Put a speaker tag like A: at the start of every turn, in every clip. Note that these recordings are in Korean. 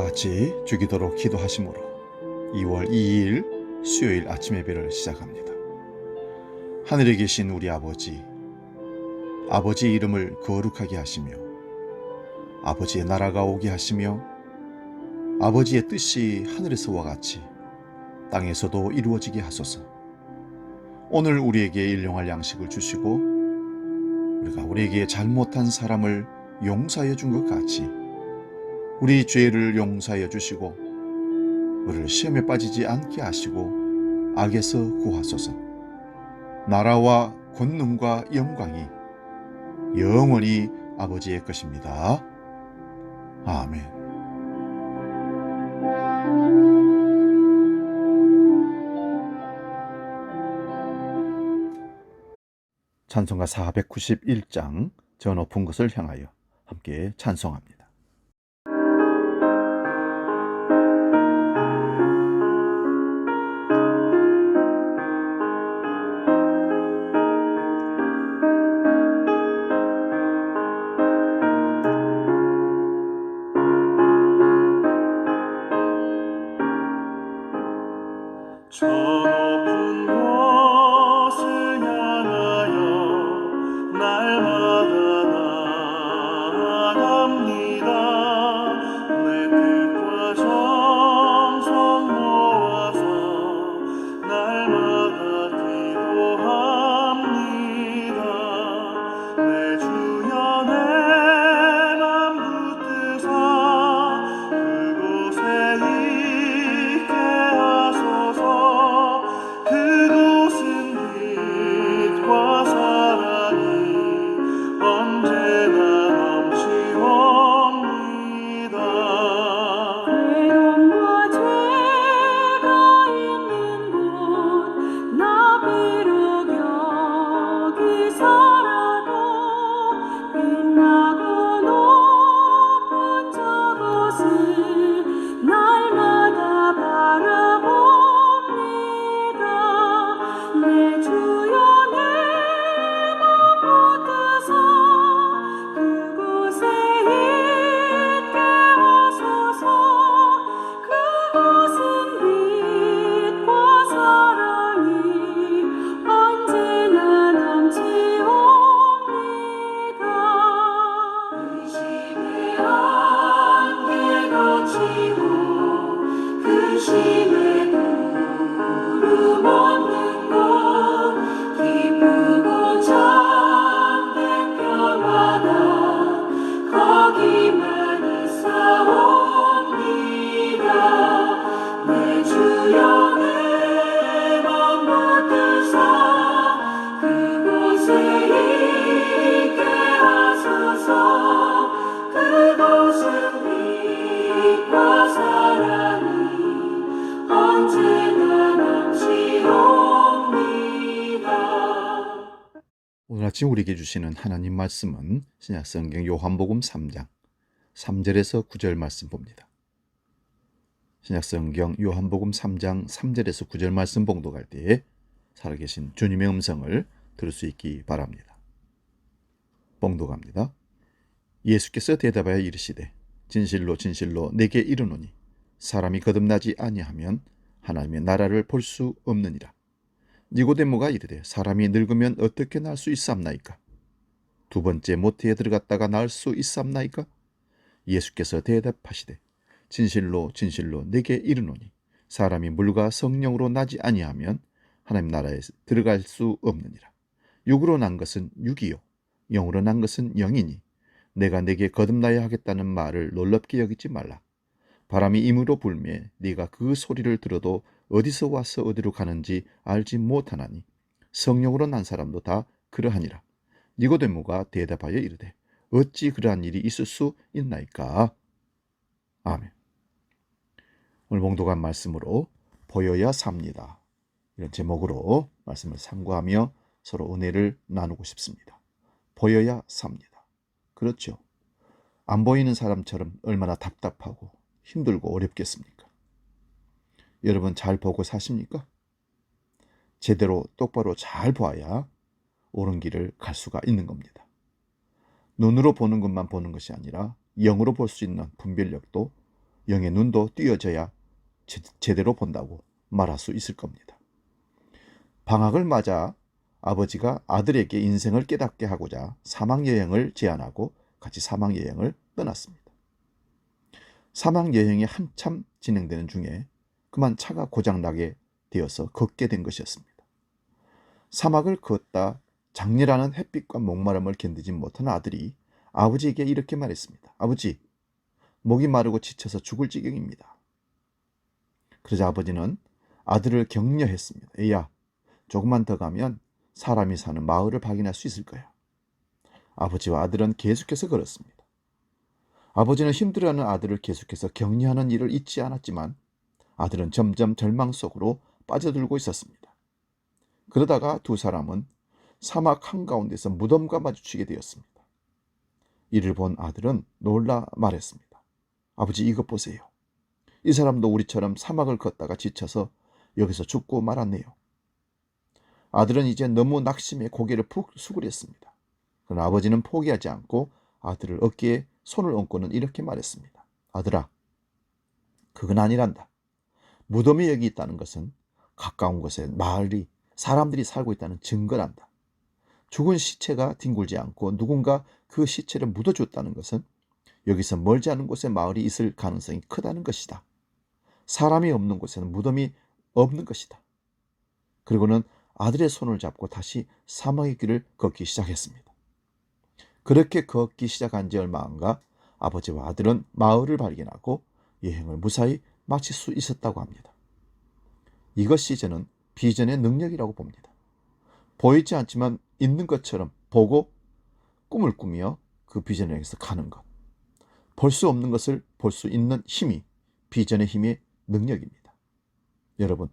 A: 같이 주기도로 기도하심으로 2월 2일 수요일 아침 예배를 시작합니다. 하늘에 계신 우리 아버지, 아버지의 이름을 거룩하게 하시며 아버지의 나라가 오게 하시며 아버지의 뜻이 하늘에서와 같이 땅에서도 이루어지게 하소서. 오늘 우리에게 일용할 양식을 주시고 우리가 우리에게 잘못한 사람을 용서하여 준 것 같이 우리 죄를 용서하여 주시고 우리를 시험에 빠지지 않게 하시고 악에서 구하소서. 나라와 권능과 영광이 영원히 아버지의 것입니다. 아멘. 찬송가 491장 저 높은 곳을 향하여 함께 찬송합니다.
B: 저 높은 곳을 향하여 날마다 나아갑니다. 내 뜻과 정성 모아서 날마다 기도합니다. 내 주여 내 맘 붙드사 그곳에 있게 하소서. 그곳은 빛과 사랑이 언제나 넘치옵니다.
C: 괴로움과 죄가 있는 곳 나 비록 여기서라도 빛나고 높은 저곳을 날마다 바라봅니다. 내 주여 내 맘 붙드사 그곳에 있게 하소서. 그곳은 빛과 사랑이 언제나 넘치옵니다. 근심의 안개 걷히고 근심의 구름 없는 곳 기쁘고 참된 평화가 거기만 있사옵니다. 내 주여 내 맘 붙드사 그곳에 있게 하소서. 그곳은 빛과 사랑이 언제나 넘치옵니다.
A: 오늘 아침 우리에게 주시는 하나님 말씀은 신약성경 요한복음 3장 3절에서 9절 말씀 봅니다. 신약성경 요한복음 3장 3절에서 9절 말씀 봉독할 때에 살아계신 주님의 음성을 들을 수 있기 바랍니다. 봉독합니다. 예수께서 대답하여 이르시되 진실로 진실로 내게 이르노니 사람이 거듭나지 아니하면 하나님의 나라를 볼 수 없느니라. 니고데모가 이르되 사람이 늙으면 어떻게 날 수 있사옵나이까? 두 번째 모태에 들어갔다가 날 수 있사옵나이까? 예수께서 대답하시되 진실로 진실로 내게 이르노니 사람이 물과 성령으로 나지 아니하면 하나님 나라에 들어갈 수 없느니라. 육으로 난 것은 육이요 영으로 난 것은 영이니 내가 내게 거듭나야 하겠다는 말을 놀랍게 여기지 말라. 바람이 임으로 불매 네가 그 소리를 들어도 어디서 와서 어디로 가는지 알지 못하나니 성령으로 난 사람도 다 그러하니라. 니고데모가 대답하여 이르되 어찌 그러한 일이 있을 수 있나이까? 아멘. 오늘 봉독한 말씀으로 보여야 삽니다. 이런 제목으로 말씀을 상고하며 서로 은혜를 나누고 싶습니다. 보여야 삽니다. 그렇죠. 안 보이는 사람처럼 얼마나 답답하고 힘들고 어렵겠습니까? 여러분 잘 보고 사십니까? 제대로 똑바로 잘 보아야 옳은 길을 갈 수가 있는 겁니다. 눈으로 보는 것만 보는 것이 아니라 영으로 볼 수 있는 분별력도 영의 눈도 띄어져야 제대로 본다고 말할 수 있을 겁니다. 방학을 맞아 아버지가 아들에게 인생을 깨닫게 하고자 사막여행을 제안하고 같이 사막여행을 떠났습니다. 사막여행이 한참 진행되는 중에 그만 차가 고장나게 되어서 걷게 된 것이었습니다. 사막을 걷다 장렬하는 햇빛과 목마름을 견디지 못한 아들이 아버지에게 이렇게 말했습니다. 아버지, 목이 마르고 지쳐서 죽을 지경입니다. 그러자 아버지는 아들을 격려했습니다. 애야, 조금만 더 가면 사람이 사는 마을을 발견할 수 있을 거야. 아버지와 아들은 계속해서 걸었습니다. 아버지는 힘들어하는 아들을 계속해서 격려하는 일을 잊지 않았지만 아들은 점점 절망 속으로 빠져들고 있었습니다. 그러다가 두 사람은 사막 한가운데서 무덤과 마주치게 되었습니다. 이를 본 아들은 놀라 말했습니다. 아버지, 이것 보세요. 이 사람도 우리처럼 사막을 걷다가 지쳐서 여기서 죽고 말았네요. 아들은 이제 너무 낙심해 고개를 푹 수그렸습니다. 그러나 아버지는 포기하지 않고 아들을 어깨에 손을 얹고는 이렇게 말했습니다. 아들아, 그건 아니란다. 무덤이 여기 있다는 것은 가까운 곳에 마을이 사람들이 살고 있다는 증거란다. 죽은 시체가 뒹굴지 않고 누군가 그 시체를 묻어줬다는 것은 여기서 멀지 않은 곳에 마을이 있을 가능성이 크다는 것이다. 사람이 없는 곳에는 무덤이 없는 것이다. 그리고는 아들의 손을 잡고 다시 사막의 길을 걷기 시작했습니다. 그렇게 걷기 시작한 지 얼마 안 가 아버지와 아들은 마을을 발견하고 여행을 무사히 마칠 수 있었다고 합니다. 이것이 저는 비전의 능력이라고 봅니다. 보이지 않지만 있는 것처럼 보고 꿈을 꾸며 그 비전을 향해서 가는 것. 볼 수 없는 것을 볼 수 있는 힘이 비전의 힘의 능력입니다. 여러분,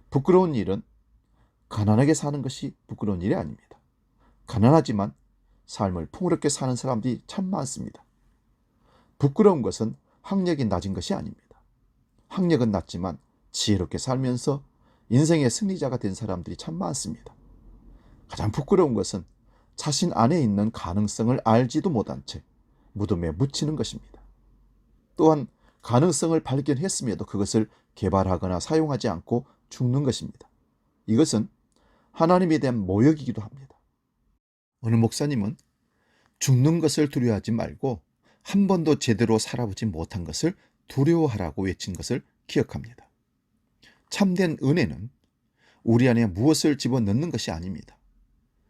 A: 부끄러운 일은 가난하게 사는 것이 부끄러운 일이 아닙니다. 가난하지만 삶을 풍요롭게 사는 사람들이 참 많습니다. 부끄러운 것은 학력이 낮은 것이 아닙니다. 학력은 낮지만 지혜롭게 살면서 인생의 승리자가 된 사람들이 참 많습니다. 가장 부끄러운 것은 자신 안에 있는 가능성을 알지도 못한 채 무덤에 묻히는 것입니다. 또한 가능성을 발견했음에도 그것을 개발하거나 사용하지 않고 죽는 것입니다. 이것은 하나님에 대한 모욕이기도 합니다. 어느 목사님은 죽는 것을 두려워하지 말고 한 번도 제대로 살아보지 못한 것을 두려워하라고 외친 것을 기억합니다. 참된 은혜는 우리 안에 무엇을 집어넣는 것이 아닙니다.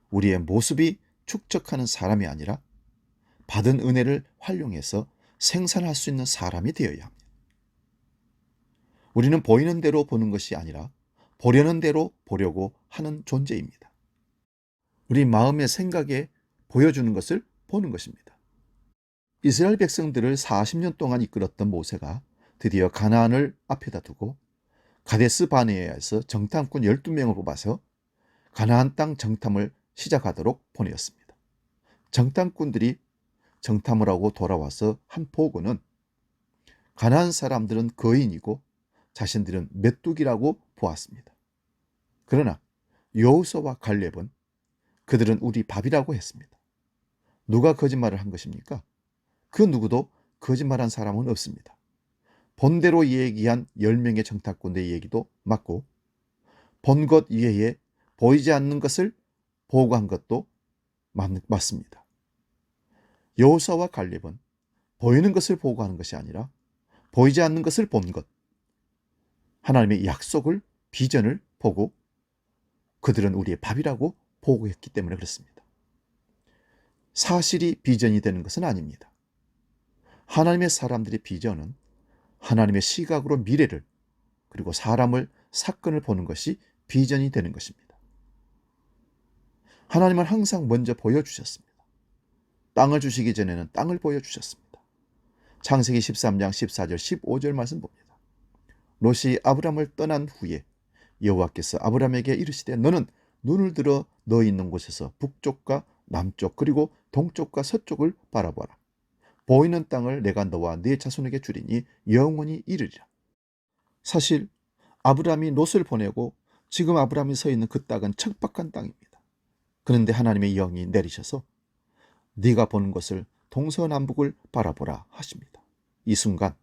A: 우리의 모습이 축적하는 사람이 아니라 받은 은혜를 활용해서 생산할 수 있는 사람이 되어야 합니다. 우리는 보이는 대로 보는 것이 아니라 보려는 대로 보려고 하는 존재입니다. 우리 마음의 생각에 보여주는 것을 보는 것입니다. 이스라엘 백성들을 40년 동안 이끌었던 모세가 드디어 가나안을 앞에다 두고 가데스 바네아에서 정탐꾼 12명을 뽑아서 가나안 땅 정탐을 시작하도록 보내었습니다. 정탐꾼들이 정탐을 하고 돌아와서 한 보고는 가나안 사람들은 거인이고 자신들은 메뚜기라고 보았습니다. 그러나 여호수아와 갈렙은 그들은 우리 밥이라고 했습니다. 누가 거짓말을 한 것입니까? 그 누구도 거짓말한 사람은 없습니다. 본대로 얘기한 10명의 정탐꾼의 얘기도 맞고 본 것 이외에 보이지 않는 것을 보고한 것도 맞습니다. 여호수아와 갈렙은 보이는 것을 보고하는 것이 아니라 보이지 않는 것을 본 것, 하나님의 약속을, 비전을 보고 그들은 우리의 밥이라고 보고했기 때문에 그렇습니다. 사실이 비전이 되는 것은 아닙니다. 하나님의 사람들의 비전은 하나님의 시각으로 미래를 그리고 사람을, 사건을 보는 것이 비전이 되는 것입니다. 하나님은 항상 먼저 보여주셨습니다. 땅을 주시기 전에는 땅을 보여주셨습니다. 창세기 13장 14절 15절 말씀 봅니다. 롯이 아브람을 떠난 후에 여호와께서 아브람에게 이르시되 너는 눈을 들어 너 있는 곳에서 북쪽과 남쪽 그리고 동쪽과 서쪽을 바라보아라. 보이는 땅을 내가 너와 네 자손에게 주리니 영원히 이르리라. 사실 아브람이 롯을 보내고 지금 아브람이 서 있는 그 땅은 척박한 땅입니다. 그런데 하나님의 영이 내리셔서 네가 보는 것을 동서남북을 바라보라 하십니다. 이 순간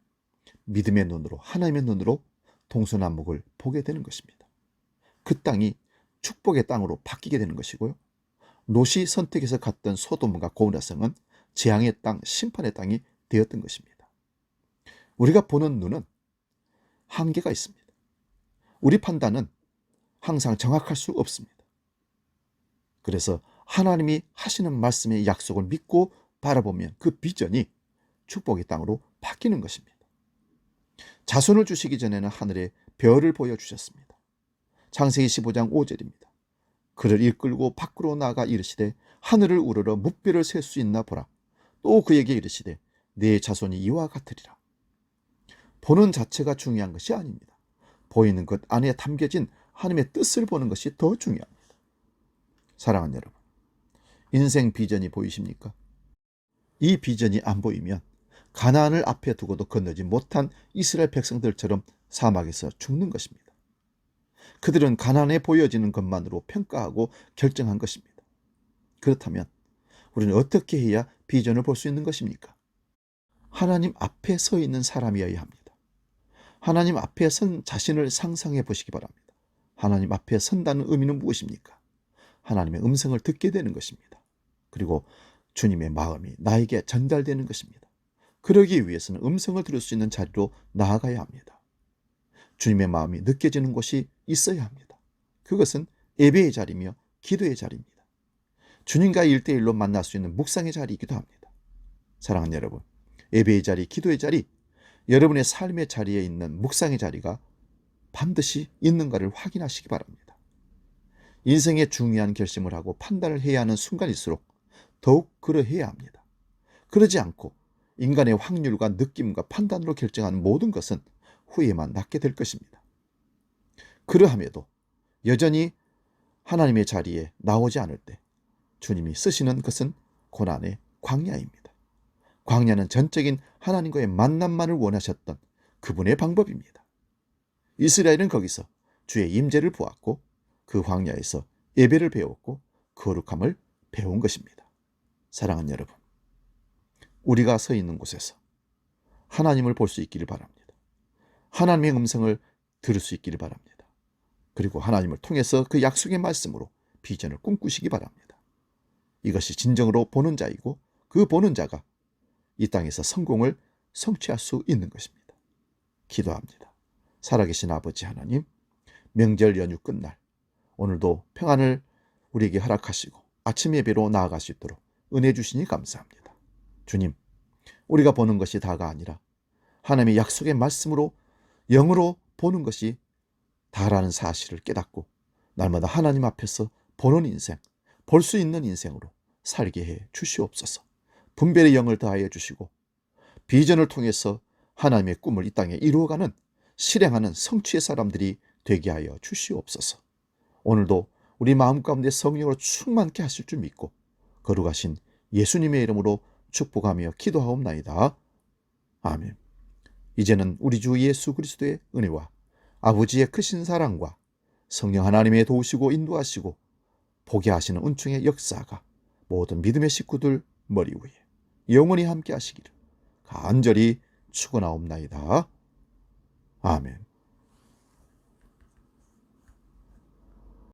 A: 믿음의 눈으로, 하나님의 눈으로 동서남북을 보게 되는 것입니다. 그 땅이 축복의 땅으로 바뀌게 되는 것이고요. 롯이 선택해서 갔던 소돔과 고모라성은 재앙의 땅, 심판의 땅이 되었던 것입니다. 우리가 보는 눈은 한계가 있습니다. 우리 판단은 항상 정확할 수 없습니다. 그래서 하나님이 하시는 말씀의 약속을 믿고 바라보면 그 비전이 축복의 땅으로 바뀌는 것입니다. 자손을 주시기 전에는 하늘에 별을 보여주셨습니다. 창세기 15장 5절입니다. 그를 이끌고 밖으로 나가 이르시되 하늘을 우러러 뭇별을 셀 수 있나 보라. 또 그에게 이르시되 네 자손이 이와 같으리라. 보는 자체가 중요한 것이 아닙니다. 보이는 것 안에 담겨진 하나님의 뜻을 보는 것이 더 중요합니다. 사랑하는 여러분, 인생 비전이 보이십니까? 이 비전이 안 보이면 가나안을 앞에 두고도 건너지 못한 이스라엘 백성들처럼 사막에서 죽는 것입니다. 그들은 가나안에 보여지는 것만으로 평가하고 결정한 것입니다. 그렇다면 우리는 어떻게 해야 비전을 볼 수 있는 것입니까? 하나님 앞에 서 있는 사람이어야 합니다. 하나님 앞에 선 자신을 상상해 보시기 바랍니다. 하나님 앞에 선다는 의미는 무엇입니까? 하나님의 음성을 듣게 되는 것입니다. 그리고 주님의 마음이 나에게 전달되는 것입니다. 그러기 위해서는 음성을 들을 수 있는 자리로 나아가야 합니다. 주님의 마음이 느껴지는 곳이 있어야 합니다. 그것은 예배의 자리며 기도의 자리입니다. 주님과 1대1로 만날 수 있는 묵상의 자리이기도 합니다. 사랑하는 여러분, 예배의 자리, 기도의 자리, 여러분의 삶의 자리에 있는 묵상의 자리가 반드시 있는가를 확인하시기 바랍니다. 인생의 중요한 결심을 하고 판단을 해야 하는 순간일수록 더욱 그러해야 합니다. 그러지 않고 인간의 확률과 느낌과 판단으로 결정하는 모든 것은 후회만 낳게 될 것입니다. 그러함에도 여전히 하나님의 자리에 나오지 않을 때 주님이 쓰시는 것은 고난의 광야입니다. 광야는 전적인 하나님과의 만남만을 원하셨던 그분의 방법입니다. 이스라엘은 거기서 주의 임재를 보았고 그 광야에서 예배를 배웠고 거룩함을 배운 것입니다. 사랑하는 여러분, 우리가 서 있는 곳에서 하나님을 볼 수 있기를 바랍니다. 하나님의 음성을 들을 수 있기를 바랍니다. 그리고 하나님을 통해서 그 약속의 말씀으로 비전을 꿈꾸시기 바랍니다. 이것이 진정으로 보는 자이고 그 보는 자가 이 땅에서 성공을 성취할 수 있는 것입니다. 기도합니다. 살아계신 아버지 하나님, 명절 연휴 끝날 오늘도 평안을 우리에게 허락하시고 아침 예배로 나아갈 수 있도록 은혜 주시니 감사합니다. 주님, 우리가 보는 것이 다가 아니라 하나님의 약속의 말씀으로 영으로 보는 것이 다라는 사실을 깨닫고 날마다 하나님 앞에서 보는 인생, 볼 수 있는 인생으로 살게 해 주시옵소서. 분별의 영을 더하여 주시고 비전을 통해서 하나님의 꿈을 이 땅에 이루어가는 실행하는 성취의 사람들이 되게 하여 주시옵소서. 오늘도 우리 마음 가운데 성령으로 충만케 하실 줄 믿고 거룩하신 예수님의 이름으로 축복하며 기도하옵나이다. 아멘. 이제는 우리 주 예수 그리스도의 은혜와 아버지의 크신 사랑과 성령 하나님의 도우시고 인도하시고 보게 하시는 은총의 역사가 모든 믿음의 식구들 머리 위에 영원히 함께 하시기를 간절히 축원하옵나이다. 아멘.